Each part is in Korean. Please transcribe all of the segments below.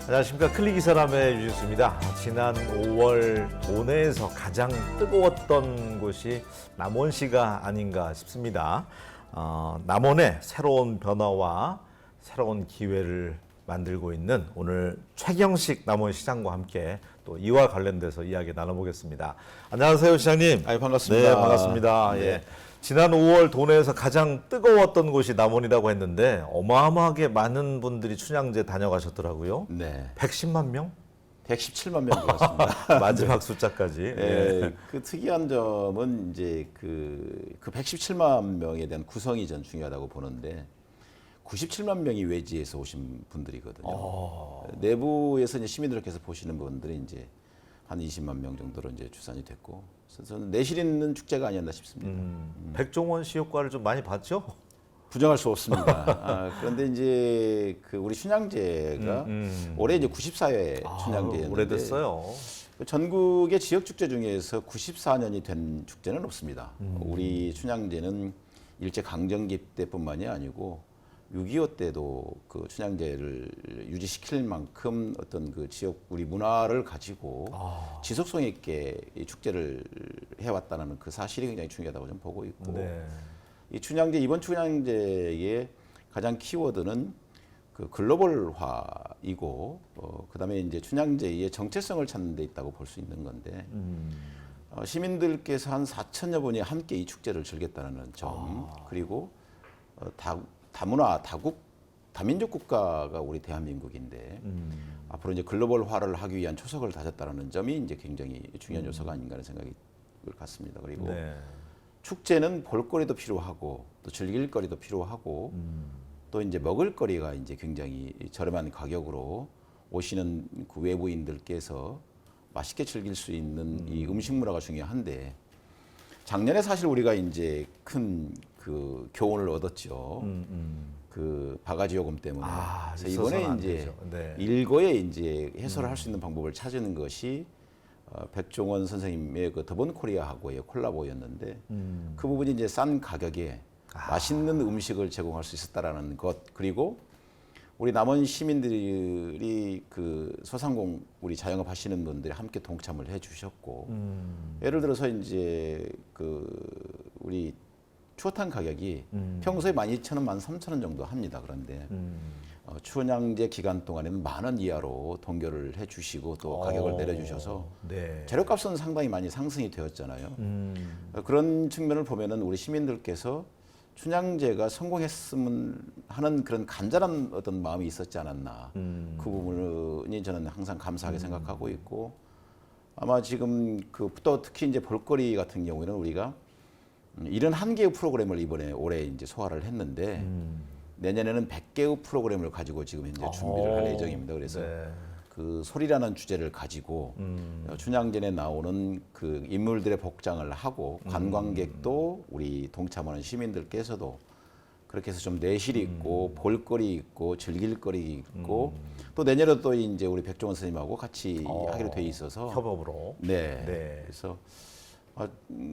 안녕하십니까. 클릭이사람의 유진수입니다. 지난 5월 도내에서 가장 뜨거웠던 곳이 남원시가 아닌가 싶습니다. 남원의 새로운 변화와 새로운 기회를 만들고 있는 오늘 최경식 남원시장과 함께 또 이와 관련돼서 이야기 나눠보겠습니다. 안녕하세요, 시장님. 반갑습니다. 네, 반갑습니다. 네. 예. 지난 5월 도내에서 가장 뜨거웠던 곳이 남원이라고 했는데 어마어마하게 많은 분들이 춘향제 다녀가셨더라고요. 네. 110만 명? 117만 명 들었습니다. 마지막 숫자까지. 예. 그 특이한 점은 이제 그 117만 명에 대한 구성이 전 중요하다고 보는데 97만 명이 외지에서 오신 분들이거든요. 내부에서 이제 시민들께서 보시는 분들이 이제 한 20만 명 정도로 이제 추산이 됐고, 그래서 저는 내실 있는 축제가 아니었나 싶습니다. 백종원 씨 효과를 좀 많이 봤죠? 부정할 수 없습니다. 그런데 이제 그 우리 춘향제가 올해 이제 94회 춘향제였는데 오래됐어요. 전국의 지역 축제 중에서 94년이 된 축제는 없습니다. 우리 춘향제는 일제 강점기 때뿐만이 아니고 6.25 때도 그 춘향제를 유지시킬 만큼 어떤 그 지역 우리 문화를 가지고 지속성 있게 이 축제를 해왔다는 그 사실이 굉장히 중요하다고 좀 보고 있고, 네. 이 춘향제, 이번 춘향제의 가장 키워드는 그 글로벌화이고, 그다음에 이제 춘향제의 정체성을 찾는 데 있다고 볼 수 있는 건데, 시민들께서 한 4천여 분이 함께 이 축제를 즐겼다는 점, 그리고 다문화, 다민족 국가가 우리 대한민국인데, 앞으로 이제 글로벌화를 하기 위한 초석을 다졌다는 점이 이제 굉장히 중요한 요소가 아닌가 하는 생각이 같습니다. 그리고 네. 축제는 볼거리도 필요하고 또 즐길거리도 필요하고 또 이제 먹을거리가 이제 굉장히 저렴한 가격으로 오시는 그 외부인들께서 맛있게 즐길 수 있는 이 음식 문화가 중요한데, 작년에 사실 우리가 이제 큰 그 교훈을 얻었죠. 그 바가지 요금 때문에. 그래서 이번에 이제 네. 일거에 이제 해소를 할 수 있는 방법을 찾는 것이 백종원 선생님의 그 더본 코리아하고의 콜라보였는데, 그 부분이 이제 싼 가격에 맛있는 음식을 제공할 수 있었다라는 것, 그리고 우리 남원 시민들이 그 소상공 우리 자영업 하시는 분들이 함께 동참을 해주셨고, 예를 들어서 이제 그 우리 추어탕 가격이 평소에 12,000원, 13,000원 정도 합니다. 그런데 춘향제 기간 동안에는 10,000원 이하로 동결을 해주시고 또 가격을 내려주셔서 네. 재료값은 상당히 많이 상승이 되었잖아요. 그런 측면을 보면은 우리 시민들께서 춘향제가 성공했으면 하는 그런 간절한 어떤 마음이 있었지 않았나. 그 부분이 저는 항상 감사하게 생각하고 있고, 아마 지금 그 또 특히 이제 볼거리 같은 경우에는 우리가 71개의 프로그램을 이번에 올해 이제 소화를 했는데, 내년에는 100개의 프로그램을 가지고 지금 현재 준비를 할 예정입니다. 그래서 네. 그 소리라는 주제를 가지고 춘향전에 나오는 그 인물들의 복장을 하고, 관광객도 우리 동참하는 시민들께서도 그렇게 해서 좀 내실 있고 볼거리 있고 즐길거리 있고, 또 내년에도 또 이제 우리 백종원 선생님하고 같이 하기로 돼 있어서 협업으로. 네. 네. 그래서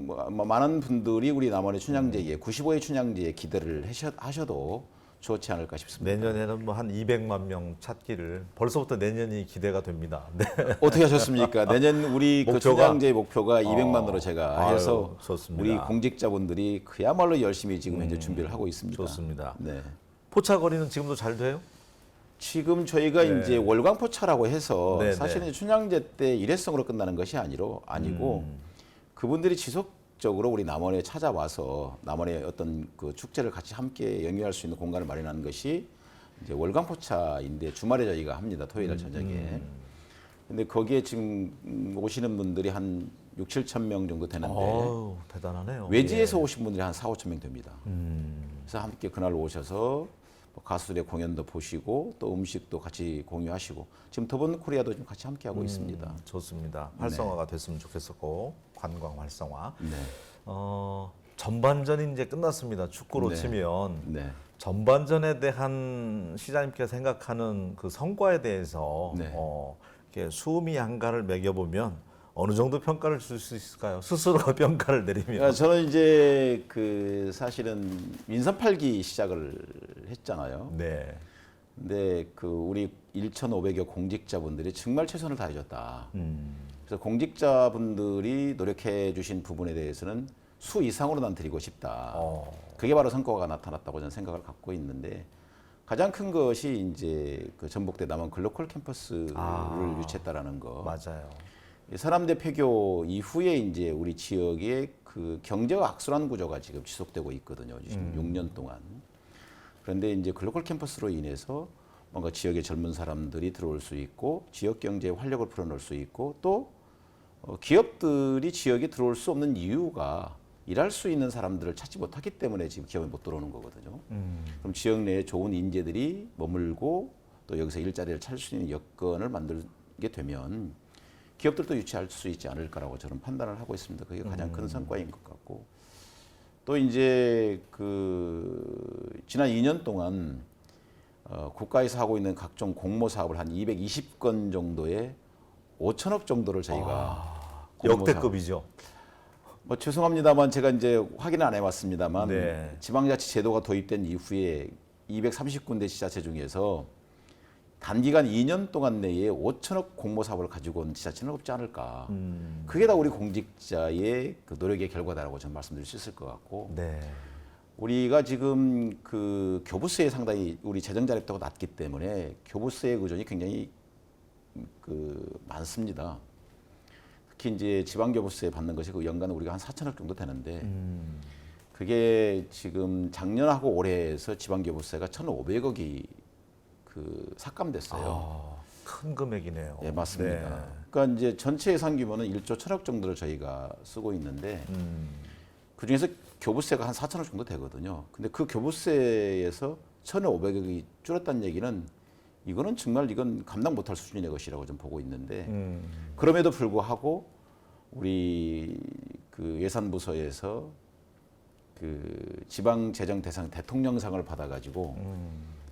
많은 분들이 우리 남원의 춘향제에 95회 춘향제에 기대를 하셔도 좋지 않을까 싶습니다. 내년에는 뭐 한 200만 명 찾기를 벌써부터 내년이 기대가 됩니다. 네. 어떻게 하셨습니까? 내년 우리 그 춘향제 목표가 200만으로 제가 해서 좋습니다. 우리 공직자분들이 그야말로 열심히 지금 현재 준비를 하고 있습니다. 좋습니다. 네. 포차거리는 지금도 잘 돼요? 지금 저희가 이제 월광포차라고 해서 네, 사실은 춘향제 때 일회성으로 끝나는 것이 아니고 그분들이 지속적으로 우리 남원에 찾아와서 남원의 어떤 그 축제를 같이 함께 영위할 수 있는 공간을 마련하는 것이 이제 월광포차인데, 주말에 저희가 합니다. 토요일 날 저녁에. 근데 거기에 지금 오시는 분들이 한 6, 7천 명 정도 되는데, 대단하네요. 외지에서 오신 분들이 한 4, 5천 명 됩니다. 그래서 함께 그날 오셔서 뭐 가수들의 공연도 보시고 또 음식도 같이 공유하시고, 지금 더본 코리아도 좀 같이 함께 하고 있습니다. 좋습니다. 활성화가 됐으면 좋겠었고, 관광 활성화. 네. 전반전이 이제 끝났습니다. 축구로 네. 치면 네. 전반전에 대한 시장님께서 생각하는 그 성과에 대해서 네. 이렇게 수미 한가를 매겨보면 어느 정도 평가를 줄 수 있을까요? 스스로가 평가를 내리면. 저는 이제 그 사실은 민선 8기 시작을 했잖아요. 네. 근데 그 우리 1,500여 공직자분들이 정말 최선을 다해줬다. 그래서 공직자분들이 노력해 주신 부분에 대해서는 수 이상으로 난 드리고 싶다. 그게 바로 성과가 나타났다고 저는 생각을 갖고 있는데 가장 큰 것이 이제 그 전북대 남원 글로컬 캠퍼스를 유치했다라는 거. 맞아요. 이 서남대 폐교 이후에 이제 우리 지역의 그 경제가 악순환 구조가 지금 지속되고 있거든요. 지금 6년 동안. 그런데 이제 글로컬 캠퍼스로 인해서 뭔가 지역의 젊은 사람들이 들어올 수 있고 지역 경제에 활력을 불어넣을 수 있고 또 기업들이 지역에 들어올 수 없는 이유가 일할 수 있는 사람들을 찾지 못하기 때문에 지금 기업에 못 들어오는 거거든요. 그럼 지역 내에 좋은 인재들이 머물고 또 여기서 일자리를 찾을 수 있는 여건을 만들게 되면 기업들도 유치할 수 있지 않을까라고 저는 판단을 하고 있습니다. 그게 가장 큰 성과인 것 같고 또 이제 그 지난 2년 동안 국가에서 하고 있는 각종 공모 사업을 한 220건 정도의 5천억 정도를 저희가 역대급이죠. 뭐 죄송합니다만 제가 이제 확인을 안 해봤습니다만 네. 지방자치 제도가 도입된 이후에 230군데 지자체 중에서 단기간 2년 동안 내에 5천억 공모 사업을 가지고 온 지자체는 없지 않을까. 그게 다 우리 공직자의 그 노력의 결과다라고 저는 말씀드릴 수 있을 것 같고 네. 우리가 지금 그 교부세에 상당히 우리 재정 자립도가 낮기 때문에 교부세의 의존이 굉장히 그 많습니다. 특히 이제 지방교부세 받는 것이 그 연간 우리가 한 4천억 정도 되는데 그게 지금 작년하고 올해에서 지방교부세가 1,500억이 그 삭감됐어요. 큰 금액이네요. 예, 맞습니다. 네. 그러니까 이제 전체 예산 규모는 1조 1,000억 정도를 저희가 쓰고 있는데 그 중에서 교부세가 한 4천억 정도 되거든요. 근데 그 교부세에서 1,500억이 줄었다는 얘기는 이거는 정말 이건 감당 못할 수준의 것이라고 좀 보고 있는데 그럼에도 불구하고 우리 그 예산부서에서 그 지방재정 대상 대통령상을 받아가지고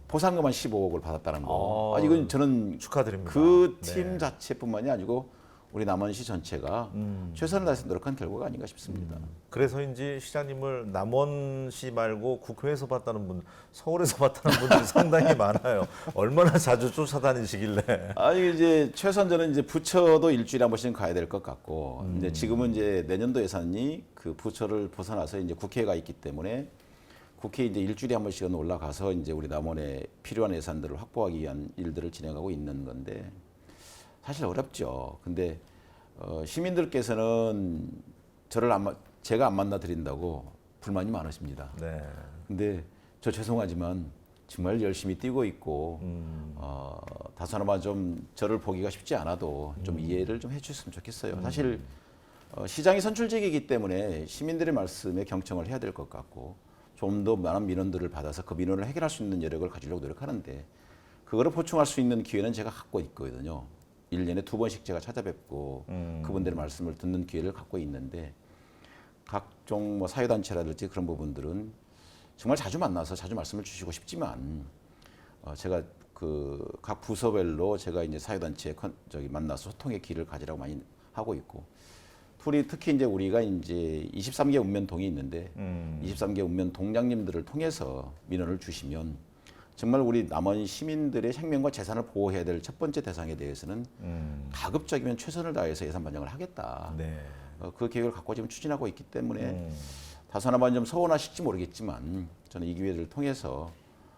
포상금한 15억을 받았다는 거. 이건 저는 축하드립니다. 그 팀 네. 자체뿐만이 아니고 우리 남원시 전체가 최선을 다해서 노력한 결과가 아닌가 싶습니다. 그래서인지 시장님을 남원시 말고 국회에서 봤다는 분, 서울에서 봤다는 분들이 상당히 많아요. 얼마나 자주 쫓아다니시길래. 아니 이제 최소한 저는 이제 부처도 일주일에 한 번씩은 가야 될 것 같고, 근데 지금은 이제 내년도 예산이 그 부처를 벗어나서 이제 국회가 있기 때문에 국회에 이제 일주일에 한 번씩은 올라가서 이제 우리 남원에 필요한 예산들을 확보하기 위한 일들을 진행하고 있는 건데 사실 어렵죠. 근데 시민들께서는 저를 제가 안 만나 드린다고 불만이 많으십니다. 네. 근데 저 죄송하지만 정말 열심히 뛰고 있고 다소나마 좀 저를 보기가 쉽지 않아도 좀 이해를 좀 해주셨으면 좋겠어요. 사실 시장이 선출직이기 때문에 시민들의 말씀에 경청을 해야 될 것 같고 좀 더 많은 민원들을 받아서 그 민원을 해결할 수 있는 여력을 가지려고 노력하는데 그거를 보충할 수 있는 기회는 제가 갖고 있거든요. 1년에 2번씩 제가 찾아뵙고 그분들의 말씀을 듣는 기회를 갖고 있는데 각종 뭐 사회단체라든지 그런 부분들은 정말 자주 만나서 자주 말씀을 주시고 싶지만 제가 그 각 부서별로 제가 이제 사회단체 만나서 소통의 기회를 가지라고 많이 하고 있고 특히 이제 우리가 이제 23개 읍면동이 있는데 23개 읍면 동장님들을 통해서 민원을 주시면 정말 우리 남원 시민들의 생명과 재산을 보호해야 될 첫 번째 대상에 대해서는 가급적이면 최선을 다해서 예산 반영을 하겠다. 네. 그 계획을 갖고 지금 추진하고 있기 때문에 다소나마 좀 서운하실지 모르겠지만 저는 이 기회를 통해서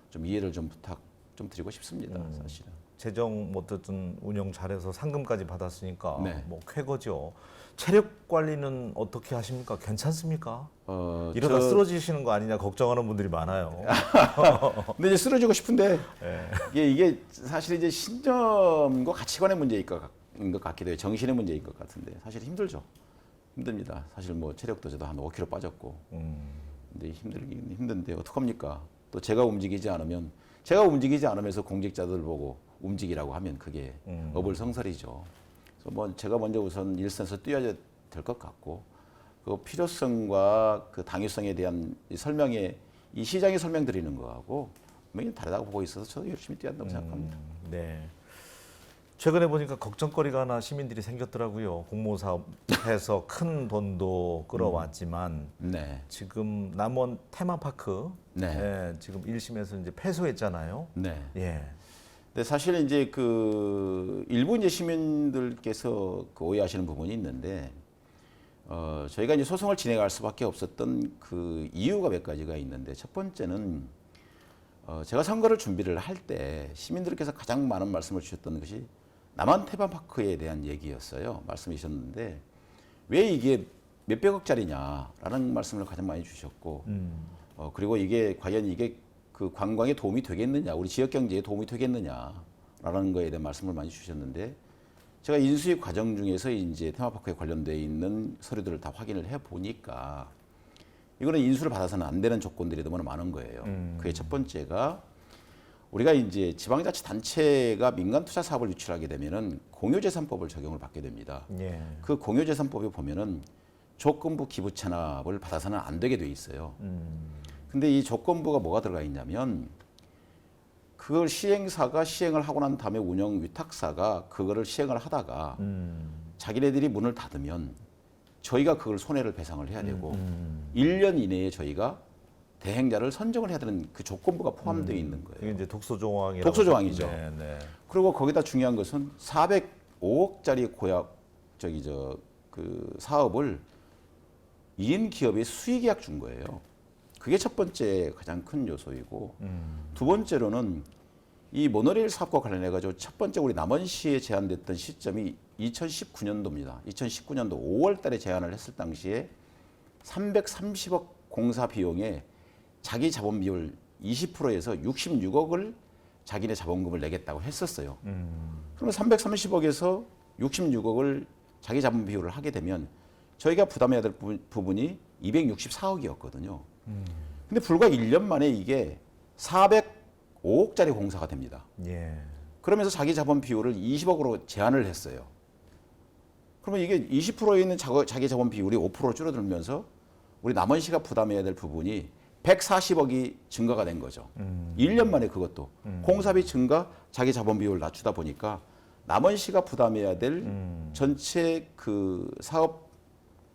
좀 이해를 좀 부탁 좀 드리고 싶습니다. 사실은. 재정 뭐 어쨌든 운영 잘해서 상금까지 받았으니까 네. 뭐 쾌거죠. 체력 관리는 어떻게 하십니까? 괜찮습니까? 이러다 쓰러지시는 거 아니냐 걱정하는 분들이 많아요. 근데 이제 쓰러지고 싶은데 네. 이게 사실 이제 신념과 가치관의 문제인 것 같기도 해요. 정신의 문제인 것 같은데 사실 힘들죠. 힘듭니다. 사실 뭐 체력도 저도 한 5kg 빠졌고 근데 힘들긴 힘든데 어떡합니까? 또 제가 움직이지 않으면서 공직자들 보고 움직이라고 하면 그게 어불성설이죠. 그래서 뭐 제가 먼저 우선 일선에서 뛰어야 될 것 같고 그 필요성과 그 당위성에 대한 이 설명에 이 시장이 설명드리는 거하고 분명히 다르다고 보고 있어서 저도 열심히 뛰어야 한다고 생각합니다. 네. 최근에 보니까 걱정거리가 하나 시민들이 생겼더라고요. 공모사업해서 큰 돈도 끌어왔지만 네. 지금 남원 테마파크 네. 지금 1심에서 이제 패소했잖아요. 네. 예. 근데 사실 이제 그 일부 이제 시민들께서 그 오해하시는 부분이 있는데 저희가 이제 소송을 진행할 수밖에 없었던 그 이유가 몇 가지가 있는데 첫 번째는 제가 선거를 준비를 할 때 시민들께서 가장 많은 말씀을 주셨던 것이 남한 테마파크에 대한 얘기였어요. 말씀해 주셨는데 왜 이게 몇백억짜리냐라는 말씀을 가장 많이 주셨고 그리고 이게 과연 이게 그 관광에 도움이 되겠느냐, 우리 지역 경제에 도움이 되겠느냐라는 거에 대한 말씀을 많이 주셨는데 제가 인수위 과정 중에서 이제 테마파크에 관련되어 있는 서류들을 다 확인을 해 보니까 이거는 인수를 받아서는 안 되는 조건들이 너무나 많은 거예요. 그게 첫 번째가 우리가 이제 지방자치단체가 민간 투자 사업을 유치하게 되면은 공유재산법을 적용을 받게 됩니다. 예. 그 공유재산법에 보면은 조건부 기부 체납을 받아서는 안 되게 돼 있어요. 근데 이 조건부가 뭐가 들어가 있냐면 그걸 시행사가 시행을 하고 난 다음에 운영 위탁사가 그거를 시행을 하다가 자기네들이 문을 닫으면 저희가 그걸 손해를 배상을 해야 되고 1년 이내에 저희가 대행자를 선정을 해야 되는 그 조건부가 포함되어 있는 거예요. 이게 이제 독소조항이라고. 독소조항이죠. 네, 네. 그리고 거기다 중요한 것은 405억짜리 그 사업을 2인 기업에 수의계약 준 거예요. 그게 첫 번째 가장 큰 요소이고 두 번째로는 이 모노레일 사업과 관련해 가지고 첫 번째 우리 남원시에 제안됐던 시점이 2019년도입니다. 2019년도 5월 달에 제안을 했을 당시에 330억 공사 비용에 자기 자본 비율 20%에서 66억을 자기네 자본금을 내겠다고 했었어요. 그러면 330억에서 66억을 자기 자본 비율을 하게 되면 저희가 부담해야 될 부분이 264억이었거든요. 근데 불과 1년 만에 이게 405억짜리 공사가 됩니다. 예. 그러면서 자기 자본 비율을 20억으로 제한을 했어요. 그러면 이게 20%에 있는 자기 자본 비율이 5% 줄어들면서 우리 남원시가 부담해야 될 부분이 140억이 증가가 된 거죠. 1년 만에 그것도. 공사비 증가, 자기 자본 비율을 낮추다 보니까 남원시가 부담해야 될 전체 그 사업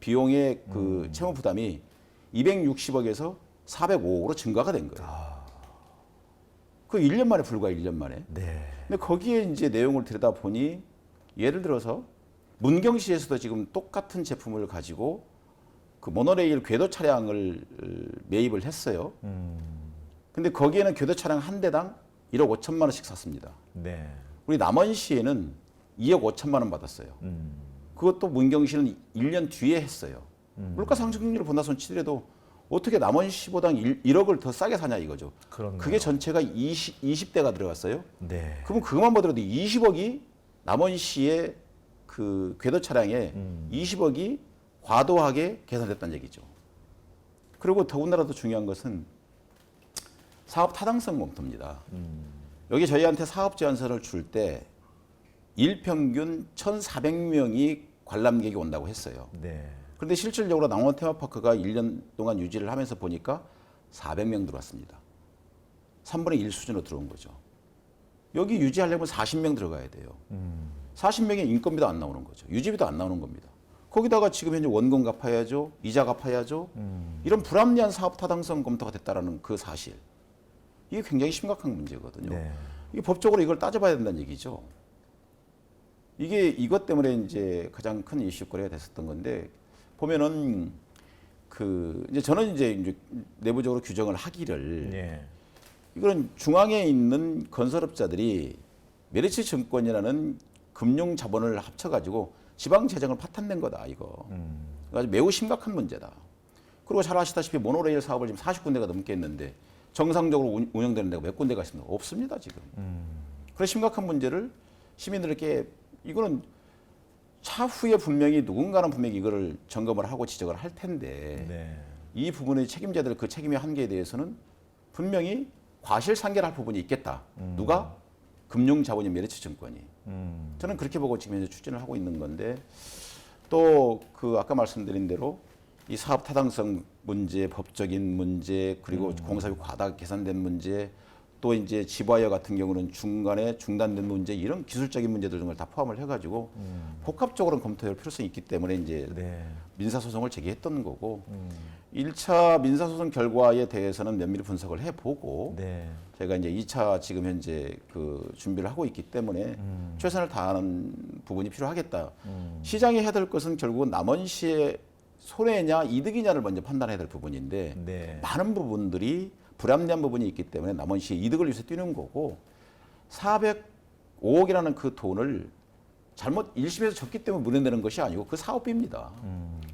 비용의 그 채무 부담이 260억에서 405억으로 증가가 된 거예요. 그 1년 만에, 불과 1년 만에. 네. 근데 거기에 이제 내용을 들여다보니 예를 들어서 문경시에서도 지금 똑같은 제품을 가지고 그 모노레일 궤도 차량을 매입을 했어요. 근데 거기에는 궤도 차량 한 대당 1억 5천만 원씩 샀습니다. 네. 우리 남원시에는 2억 5천만 원 받았어요. 그것도 문경시는 1년 뒤에 했어요. 물가 상승률을 본다 손 치더라도 어떻게 남원시보다 1억을 더 싸게 사냐 이거죠. 그렇네요. 그게 전체가 20대가 들어갔어요. 네. 그러면 그것만 보더라도 20억이 남원시의 그 궤도 차량에 20억이 과도하게 계산됐다는 얘기죠. 그리고 더군다나 더 중요한 것은 사업 타당성 검토입니다. 여기 저희한테 사업 제안서를 줄 때 일평균 1,400명이 관람객이 온다고 했어요. 네. 그런데 실질적으로 남원 테마파크가 1년 동안 유지를 하면서 보니까 400명 들어왔습니다. 3분의 1 수준으로 들어온 거죠. 여기 유지하려면 40명 들어가야 돼요. 40명의 인건비도 안 나오는 거죠. 유지비도 안 나오는 겁니다. 거기다가 지금 현재 원금 갚아야죠. 이자 갚아야죠. 이런 불합리한 사업 타당성 검토가 됐다라는 그 사실. 이게 굉장히 심각한 문제거든요. 네. 이게 법적으로 이걸 따져봐야 된다는 얘기죠. 이게 이것 때문에 이제 가장 큰 이슈거리가 됐었던 건데 보면은 그 이제 저는 이제 내부적으로 규정을 하기를 예. 이거는 중앙에 있는 건설업자들이 메리츠 증권이라는 금융 자본을 합쳐가지고 지방 재정을 파탄낸 거다 이거. 그래서 매우 심각한 문제다. 그리고 잘 아시다시피 모노레일 사업을 지금 40군데가 넘게 했는데 정상적으로 운영되는 데가 몇 군데가 있습니까? 없습니다 지금. 그런 심각한 문제를 시민들에게 이거는 차후에 분명히 누군가는 분명히 이거를 점검을 하고 지적을 할 텐데 네. 이 부분의 책임자들 그 책임의 한계에 대해서는 분명히 과실상계할 부분이 있겠다. 누가? 금융자본인 메리츠 증권이. 저는 그렇게 보고 지금 현재 추진을 하고 있는 건데 또 그 아까 말씀드린 대로 이 사업 타당성 문제, 법적인 문제, 그리고 공사비 과다 계산된 문제, 또 이제 지바이어 같은 경우는 중간에 중단된 문제 이런 기술적인 문제들 등을 다 포함을 해가지고 복합적으로 검토할 필요성이 있기 때문에 이제 네. 민사소송을 제기했던 거고 1차 민사소송 결과에 대해서는 면밀히 분석을 해보고 네. 저희가 이제 2차 지금 현재 그 준비를 하고 있기 때문에 최선을 다하는 부분이 필요하겠다. 시장이 해야 될 것은 결국은 남원시의 손해냐 이득이냐를 먼저 판단해야 될 부분인데 네. 많은 부분들이 불합리한 부분이 있기 때문에 남원시의 이득을 위해서 뛰는 거고 405억이라는 그 돈을 잘못 1심에서 졌기 때문에 물어내는 것이 아니고 그 사업비입니다.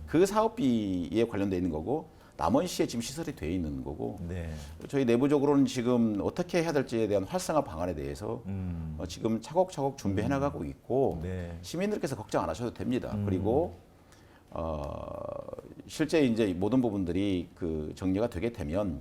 그 사업비에 관련돼 있는 거고 남원시에 지금 시설이 돼 있는 거고 네. 저희 내부적으로는 지금 어떻게 해야 될지에 대한 활성화 방안에 대해서 지금 차곡차곡 준비해 나가고 있고 네. 시민들께서 걱정 안 하셔도 됩니다. 그리고 실제 이제 모든 부분들이 그 정리가 되게 되면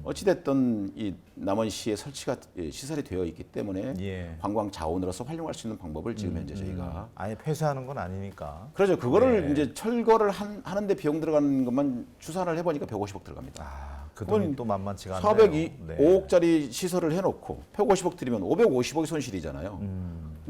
어찌됐든 이 남원시에 설치가 시설이 되어 있기 때문에 예. 관광 자원으로서 활용할 수 있는 방법을 지금 현재 저희가 아예 폐쇄하는 건 아니니까. 그렇죠. 그거를 네. 이제 철거를 하는데 비용 들어가는 것만 추산을 해보니까 150억 들어갑니다. 그 돈이 또 만만치가 않네요. 405억짜리 시설을 해놓고 150억 들이면 550억이 손실이잖아요.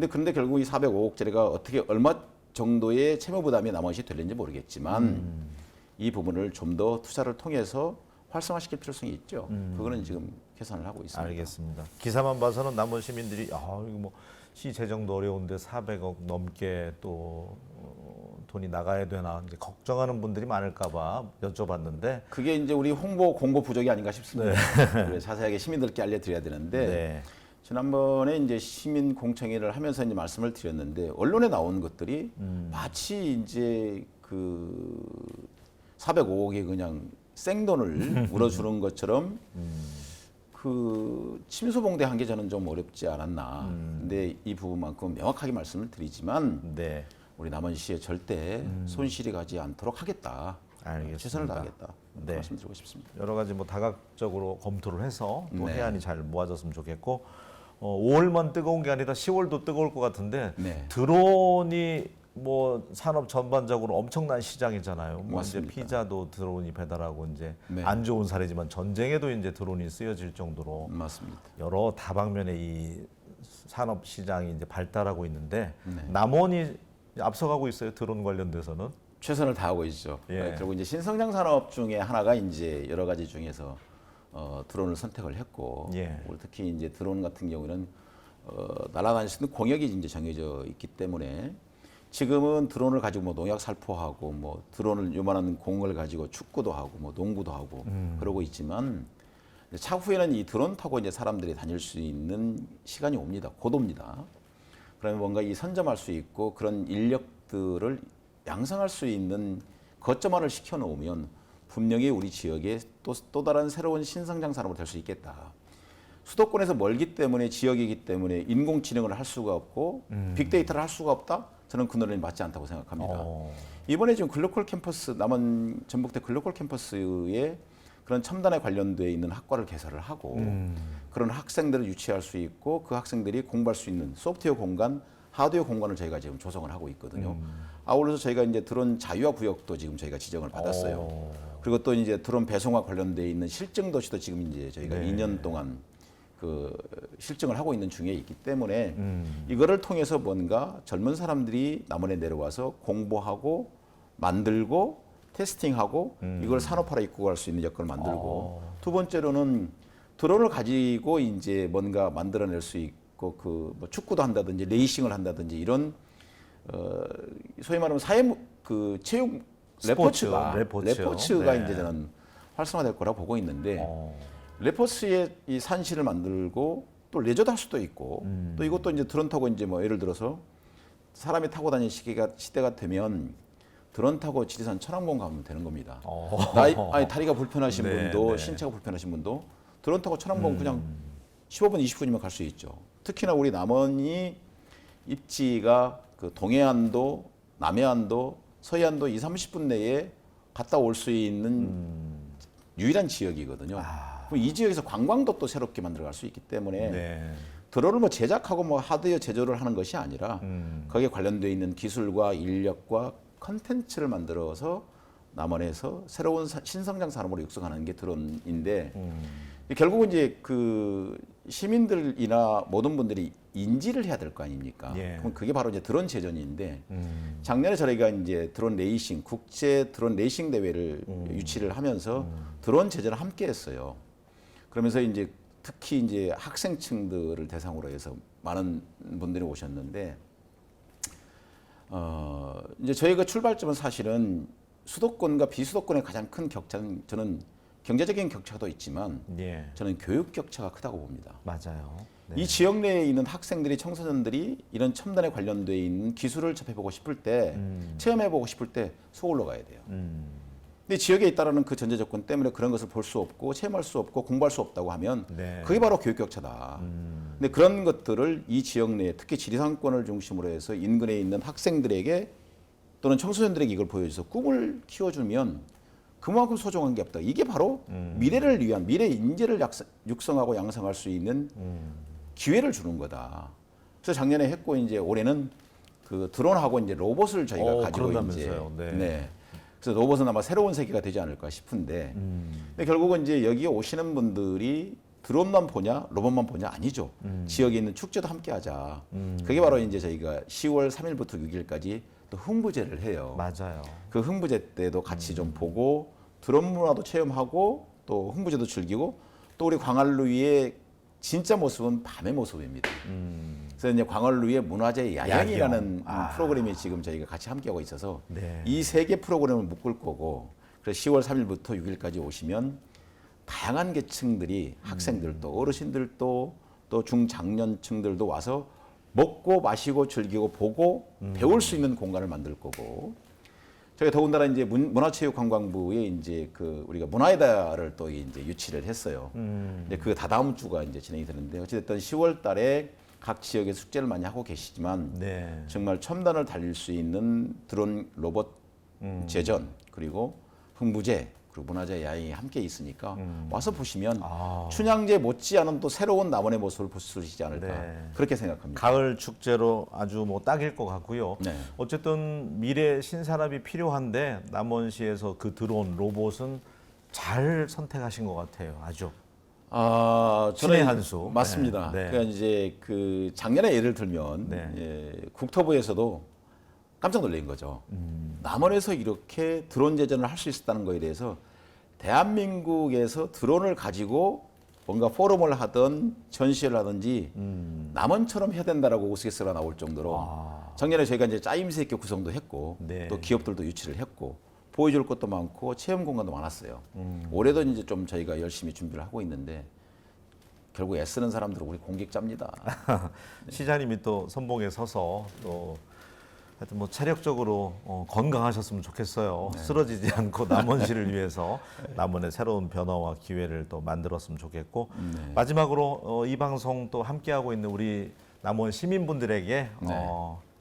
근데 결국 이 405억짜리가 어떻게 얼마 정도의 채무 부담이 남원시 될는지 모르겠지만 이 부분을 좀 더 투자를 통해서 활성화시킬 필요성이 있죠. 그거는 지금 계산을 하고 있습니다. 알겠습니다. 기사만 봐서는 남원 시민들이 이거 뭐 시 재정도 어려운데 400억 넘게 또 돈이 나가야 되나 이제 걱정하는 분들이 많을까봐 여쭤봤는데 그게 이제 우리 홍보 공고 부족이 아닌가 싶습니다. 네. 자세하게 시민들께 알려드려야 되는데 네. 지난번에 이제 시민 공청회를 하면서 이제 말씀을 드렸는데 언론에 나온 것들이 마치 이제 그 405억이 그냥 생돈을 물어주는 것처럼 그 침소봉대한 게 저는 좀 어렵지 않았나. 근데 이 부분만큼 명확하게 말씀을 드리지만 네. 우리 남원시에 절대 손실이 가지 않도록 하겠다. 알겠습니다. 최선을 다하겠다. 네. 말씀드리고 싶습니다. 여러 가지 뭐 다각적으로 검토를 해서 또 네. 해안이 잘 모아졌으면 좋겠고 5월만 뜨거운 게 아니라 10월도 뜨거울 것 같은데 네. 드론이 뭐 산업 전반적으로 엄청난 시장이잖아요. 뭐 이제 맞습니다. 피자도 드론이 배달하고 이제 네. 안 좋은 사례지만 전쟁에도 이제 드론이 쓰여질 정도로 맞습니다. 여러 다방면의 이 산업 시장이 이제 발달하고 있는데 네. 남원이 앞서가고 있어요. 드론 관련돼서는. 최선을 다하고 있죠. 예. 그리고 이제 신성장 산업 중에 하나가 이제 여러 가지 중에서 드론을 선택을 했고, 예. 특히 이제 드론 같은 경우는 날아다닐 수 있는 공역이 이제 정해져 있기 때문에 지금은 드론을 가지고 뭐 농약 살포하고 뭐 드론을 요만한 공을 가지고 축구도 하고 뭐 농구도 하고 그러고 있지만 차후에는 이 드론 타고 이제 사람들이 다닐 수 있는 시간이 옵니다. 곧 옵니다. 그러면 뭔가 이 선점할 수 있고 그런 인력들을 양성할 수 있는 거점화를 시켜 놓으면 분명히 우리 지역에 또 다른 새로운 신성장 산업으로 될 수 있겠다. 수도권에서 멀기 때문에 지역이기 때문에 인공지능을 할 수가 없고 빅데이터를 할 수가 없다. 저는 그 논리는 맞지 않다고 생각합니다. 이번에 지금 글로컬 캠퍼스 남원 전북대 글로컬 캠퍼스에 그런 첨단에 관련돼 있는 학과를 개설을 하고 그런 학생들을 유치할 수 있고 그 학생들이 공부할 수 있는 소프트웨어 공간, 하드웨어 공간을 저희가 지금 조성을 하고 있거든요. 아울러서 저희가 이제 드론 자유화 구역도 지금 저희가 지정을 받았어요. 그리고 또 이제 드론 배송과 관련돼 있는 실증 도시도 지금 이제 저희가 2년 동안 그 실증을 하고 있는 중에 있기 때문에 이거를 통해서 뭔가 젊은 사람들이 남원에 내려와서 공부하고 만들고 테스팅하고 이걸 산업화로 입고 갈 수 있는 여건을 만들고 두 번째로는 드론을 가지고 이제 뭔가 만들어낼 수 있고 그 뭐 축구도 한다든지 레이싱을 한다든지 이런 소위 말하면 그 체육 레포츠가 네. 이제 저는 활성화될 거라고 보고 있는데 레포츠의 이 산실을 만들고 또 레저도 할 수도 있고 또 이것도 이제 드론 타고 이제 뭐 예를 들어서 사람이 타고 다니는 시대가 되면 드론 타고 지리산 천왕봉 가면 되는 겁니다. 다리가 불편하신 네, 분도 네. 신체가 불편하신 분도 드론 타고 천왕봉 그냥 15분 20분이면 갈 수 있죠. 특히나 우리 남원이 입지가 그 동해안도 남해안도 서해안도 20-30분 내에 갔다 올 수 있는 유일한 지역이거든요. 그럼 이 지역에서 관광도 또 새롭게 만들어갈 수 있기 때문에 네. 드론을 뭐 제작하고 뭐 하드웨어 제조를 하는 것이 아니라 거기에 관련되어 있는 기술과 인력과 컨텐츠를 만들어서 남원에서 새로운 신성장 산업으로 육성하는 게 드론인데 결국은 이제 그 시민들이나 모든 분들이 인지를 해야 될 거 아닙니까? 예. 그럼 그게 바로 이제 드론 제전인데 작년에 저희가 이제 드론 레이싱 국제 드론 레이싱 대회를 유치를 하면서 드론 제전을 함께 했어요. 그러면서 이제 특히 이제 학생층들을 대상으로 해서 많은 분들이 오셨는데 이제 저희가 출발점은 사실은 수도권과 비수도권의 가장 큰 격차는 저는 경제적인 격차도 있지만 예. 저는 교육 격차가 크다고 봅니다. 맞아요. 네. 이 지역 내에 있는 학생들이 청소년들이 이런 첨단에 관련돼 있는 기술을 접해보고 싶을 때 체험해보고 싶을 때 서울로 가야 돼요. 근데 지역에 있다라는 그 전제 조건 때문에 그런 것을 볼 수 없고 체험할 수 없고 공부할 수 없다고 하면 네. 그게 바로 교육 격차다. 근데 그런 것들을 이 지역 내에 특히 지리산권을 중심으로 해서 인근에 있는 학생들에게 또는 청소년들에게 이걸 보여줘서 꿈을 키워주면 그만큼 소중한 게 없다. 이게 바로 미래를 위한 미래 인재를 육성하고 양성할 수 있는 기회를 주는 거다. 그래서 작년에 했고 이제 올해는 그 드론하고 이제 로봇을 저희가 가지고 이제 그런다면서요. 네. 네. 그래서 로봇은 아마 새로운 세계가 되지 않을까 싶은데 근데 결국은 이제 여기에 오시는 분들이 드론만 보냐 로봇만 보냐 아니죠. 지역에 있는 축제도 함께 하자. 그게 바로 이제 저희가 10월 3일부터 6일까지 또 흥부제를 해요. 맞아요. 그 흥부제 때도 같이 좀 보고 드론 문화도 체험하고 또 흥부제도 즐기고 또 우리 광안루의 진짜 모습은 밤의 모습입니다. 그래서 이제 광안루의 문화재 야영이라는 프로그램이 지금 저희가 같이 함께하고 있어서 네. 이 세 개 프로그램을 묶을 거고 그래서 10월 3일부터 6일까지 오시면 다양한 계층들이 학생들도 어르신들도 또 중장년층들도 와서 먹고 마시고 즐기고 보고 배울 수 있는 공간을 만들 거고 저희가 더군다나 이제 문화체육관광부에 이제 그 우리가 문화의 달을 또 이제 유치를 했어요. 이제 그 다다음 주가 이제 진행이 되는데 어찌됐든 10월 달에 각 지역에 숙제를 많이 하고 계시지만 네. 정말 첨단을 달릴 수 있는 드론 로봇 제전 그리고 흥부제 그리고 문화재 야영이 함께 있으니까 와서 보시면 춘향제 못지않은 또 새로운 남원의 모습을 볼 수 있지 않을까 네. 그렇게 생각합니다. 가을 축제로 아주 뭐 딱일 것 같고요. 네. 어쨌든 미래 신산업이 필요한데 남원시에서 그 드론 로봇은 잘 선택하신 것 같아요. 아주. 신의 한 수. 맞습니다. 네. 네. 그러니까 이제 그 작년에 예를 들면 네. 예, 국토부에서도 깜짝 놀란 거죠. 남원에서 이렇게 드론 제전을 할 수 있었다는 거에 대해서 대한민국에서 드론을 가지고 뭔가 포럼을 하든 전시를 하든지 남원처럼 해야 된다라고 우스갯소리가 나올 정도로 작년에 저희가 이제 짜임새 있게 구성도 했고 네. 또 기업들도 유치를 했고 보여줄 것도 많고 체험 공간도 많았어요. 올해도 이제 좀 저희가 열심히 준비를 하고 있는데 결국 애쓰는 사람들은 우리 공직자입니다. 시장님이 또 선봉에 서서 또 하여튼 뭐 체력적으로 건강하셨으면 좋겠어요. 네. 쓰러지지 않고 남원시를 위해서 남원의 새로운 변화와 기회를 또 만들었으면 좋겠고 네. 마지막으로 이 방송 또 함께하고 있는 우리 남원 시민분들에게 네.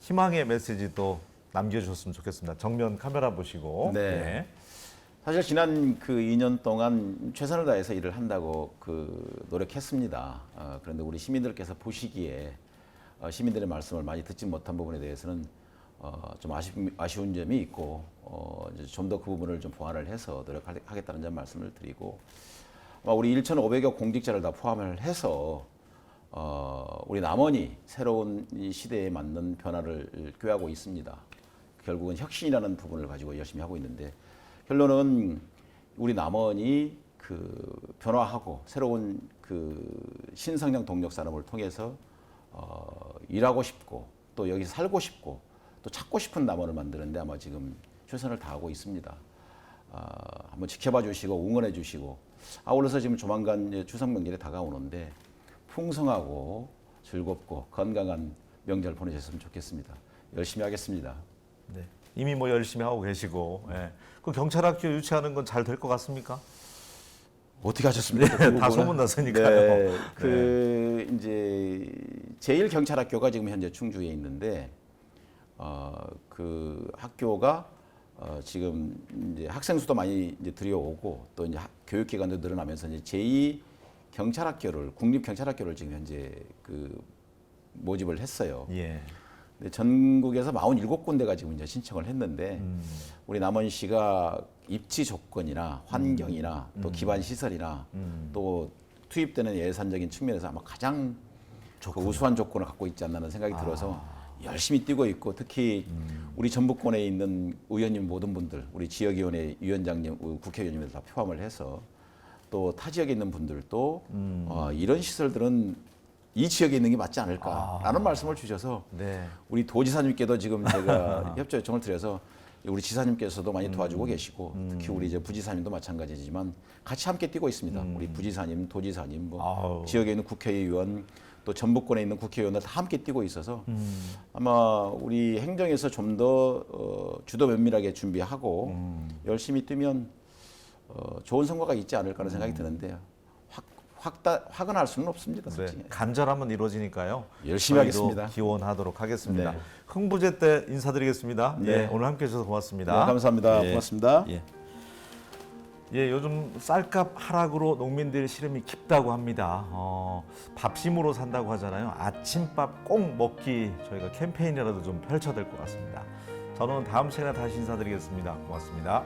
희망의 메시지 또 남겨주셨으면 좋겠습니다. 정면 카메라 보시고. 네. 사실 지난 그 2년 동안 최선을 다해서 일을 한다고 그 노력했습니다. 그런데 우리 시민들께서 보시기에 시민들의 말씀을 많이 듣지 못한 부분에 대해서는 좀 아쉬운 점이 있고 좀 더 그 부분을 좀 보완을 해서 노력하겠다는 점 말씀을 드리고 우리 1,500여 공직자를 다 포함을 해서 우리 남원이 새로운 이 시대에 맞는 변화를 꾀하고 있습니다. 결국은 혁신이라는 부분을 가지고 열심히 하고 있는데 결론은 우리 남원이 그 변화하고 새로운 그 신성장 동력 산업을 통해서 일하고 싶고 또 여기서 살고 싶고 또 찾고 싶은 남원을 만드는데 아마 지금 최선을 다하고 있습니다. 한번 지켜봐 주시고 응원해 주시고 아울러서 지금 조만간 이제 추석 명절이 다가오는데 풍성하고 즐겁고 건강한 명절 보내셨으면 좋겠습니다. 열심히 하겠습니다. 네. 이미 뭐 열심히 하고 계시고 그 경찰학교 유치하는 건 잘 될 것 같습니까? 어떻게 하셨습니까? 네, 다 소문났으니까요. 네, 그 이제 제1경찰학교가 지금 현재 충주에 있는데 그 학교가 지금 이제 학생 수도 많이 이제 들여오고 또 이제 교육 기관도 늘어나면서 이제 제2경찰학교를 국립경찰학교를 지금 현재 그 모집을 했어요. 예. 근데 전국에서 47군데가 지금 이제 신청을 했는데 우리 남원시가 입지 조건이나 환경이나 또 기반 시설이나 또 투입되는 예산적인 측면에서 아마 가장 그 우수한 조건을 갖고 있지 않나는 생각이 들어서 열심히 뛰고 있고 특히 우리 전북권에 있는 의원님 모든 분들, 우리 지역위원회 위원장님, 국회의원님들 다 포함을 해서 또 타 지역에 있는 분들도 이런 시설들은 이 지역에 있는 게 맞지 않을까라는 말씀을 주셔서 네. 우리 도지사님께도 지금 제가 협조 요청을 드려서 우리 지사님께서도 많이 도와주고 계시고 특히 우리 이제 부지사님도 마찬가지지만 같이 함께 뛰고 있습니다. 우리 부지사님, 도지사님, 뭐 지역에 있는 국회의원 또 전북권에 있는 국회의원들 다 함께 뛰고 있어서 아마 우리 행정에서 좀 더 주도 면밀하게 준비하고 열심히 뛰면 좋은 성과가 있지 않을까라는 생각이 드는데요. 확언할 수는 없습니다. 솔직히. 네. 간절하면 이루어지니까요. 열심히 저희도 하겠습니다. 기원하도록 하겠습니다. 네. 흥부제 때 인사드리겠습니다. 네. 네. 오늘 함께 해주셔서 고맙습니다. 네, 감사합니다. 예. 고맙습니다. 예. 예, 요즘 쌀값 하락으로 농민들 시름이 깊다고 합니다. 밥심으로 산다고 하잖아요. 아침밥 꼭 먹기 저희가 캠페인이라도 좀 펼쳐야 될 것 같습니다. 저는 다음 시간에 다시 인사드리겠습니다. 고맙습니다.